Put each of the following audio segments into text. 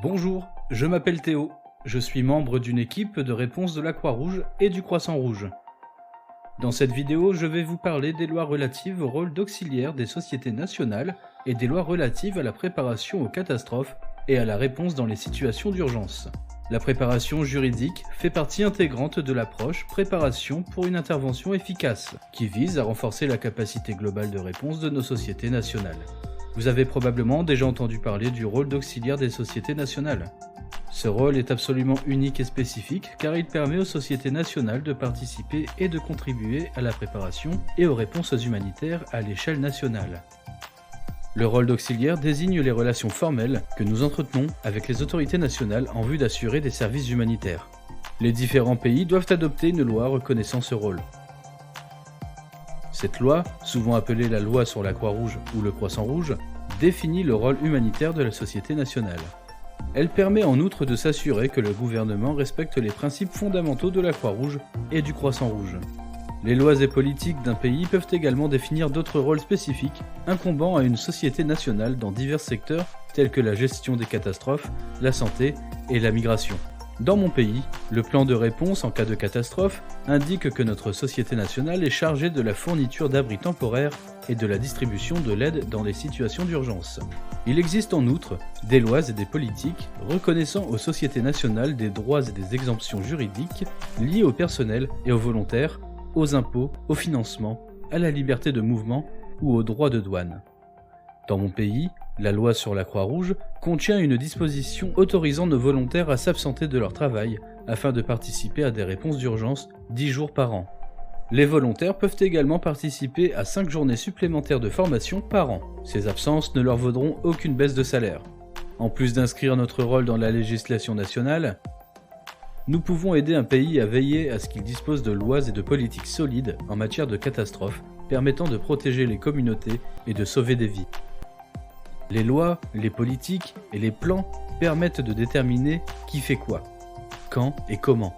Bonjour, je m'appelle Théo. Je suis membre d'une équipe de réponse de la Croix-Rouge et du Croissant-Rouge. Dans cette vidéo, je vais vous parler des lois relatives au rôle d'auxiliaire des sociétés nationales et des lois relatives à la préparation aux catastrophes et à la réponse dans les situations d'urgence. La préparation juridique fait partie intégrante de l'approche préparation pour une intervention efficace, qui vise à renforcer la capacité globale de réponse de nos sociétés nationales. Vous avez probablement déjà entendu parler du rôle d'auxiliaire des sociétés nationales. Ce rôle est absolument unique et spécifique car il permet aux sociétés nationales de participer et de contribuer à la préparation et aux réponses humanitaires à l'échelle nationale. Le rôle d'auxiliaire désigne les relations formelles que nous entretenons avec les autorités nationales en vue d'assurer des services humanitaires. Les différents pays doivent adopter une loi reconnaissant ce rôle. Cette loi, souvent appelée la loi sur la Croix-Rouge ou le Croissant-Rouge, définit le rôle humanitaire de la société nationale. Elle permet en outre de s'assurer que le gouvernement respecte les principes fondamentaux de la Croix-Rouge et du Croissant-Rouge. Les lois et politiques d'un pays peuvent également définir d'autres rôles spécifiques incombant à une société nationale dans divers secteurs tels que la gestion des catastrophes, la santé et la migration. Dans mon pays, le plan de réponse en cas de catastrophe indique que notre société nationale est chargée de la fourniture d'abris temporaires et de la distribution de l'aide dans les situations d'urgence. Il existe en outre des lois et des politiques reconnaissant aux sociétés nationales des droits et des exemptions juridiques liés au personnel et aux volontaires, aux impôts, au financement, à la liberté de mouvement ou aux droits de douane. Dans mon pays, la loi sur la Croix-Rouge contient une disposition autorisant nos volontaires à s'absenter de leur travail afin de participer à des réponses d'urgence 10 jours par an. Les volontaires peuvent également participer à 5 journées supplémentaires de formation par an. Ces absences ne leur vaudront aucune baisse de salaire. En plus d'inscrire notre rôle dans la législation nationale, nous pouvons aider un pays à veiller à ce qu'il dispose de lois et de politiques solides en matière de catastrophes permettant de protéger les communautés et de sauver des vies. Les lois, les politiques et les plans permettent de déterminer qui fait quoi, quand et comment,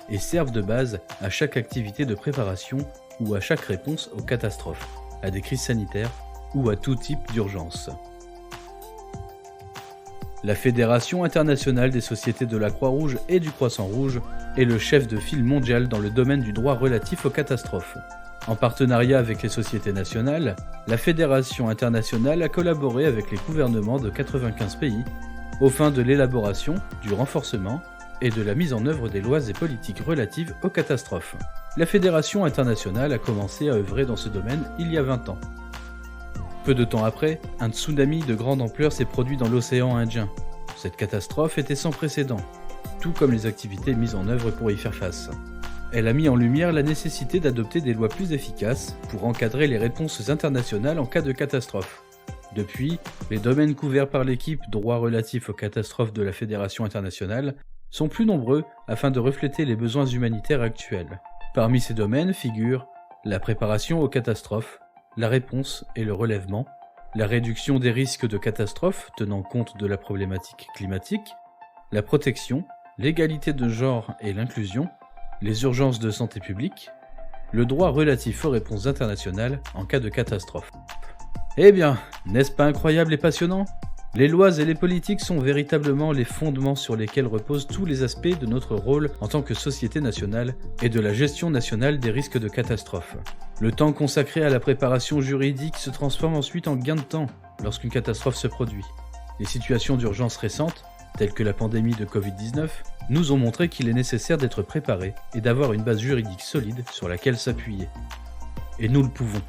et servent de base à chaque activité de préparation ou à chaque réponse aux catastrophes, à des crises sanitaires ou à tout type d'urgence. La Fédération internationale des sociétés de la Croix-Rouge et du Croissant-Rouge est le chef de file mondial dans le domaine du droit relatif aux catastrophes. En partenariat avec les sociétés nationales, la Fédération internationale a collaboré avec les gouvernements de 95 pays aux fins de l'élaboration, du renforcement et de la mise en œuvre des lois et politiques relatives aux catastrophes. La Fédération internationale a commencé à œuvrer dans ce domaine il y a 20 ans. Peu de temps après, un tsunami de grande ampleur s'est produit dans l'océan Indien. Cette catastrophe était sans précédent, tout comme les activités mises en œuvre pour y faire face. Elle a mis en lumière la nécessité d'adopter des lois plus efficaces pour encadrer les réponses internationales en cas de catastrophe. Depuis, les domaines couverts par l'équipe droit relatif aux catastrophes de la Fédération internationale sont plus nombreux afin de refléter les besoins humanitaires actuels. Parmi ces domaines figurent la préparation aux catastrophes, la réponse et le relèvement, la réduction des risques de catastrophes tenant compte de la problématique climatique, la protection, l'égalité de genre et l'inclusion, les urgences de santé publique, le droit relatif aux réponses internationales en cas de catastrophe. Eh bien, n'est-ce pas incroyable et passionnant ? Les lois et les politiques sont véritablement les fondements sur lesquels reposent tous les aspects de notre rôle en tant que société nationale et de la gestion nationale des risques de catastrophe. Le temps consacré à la préparation juridique se transforme ensuite en gain de temps lorsqu'une catastrophe se produit. Les situations d'urgence récentes, telles que la pandémie de Covid-19, nous ont montré qu'il est nécessaire d'être préparé et d'avoir une base juridique solide sur laquelle s'appuyer. Et nous le pouvons.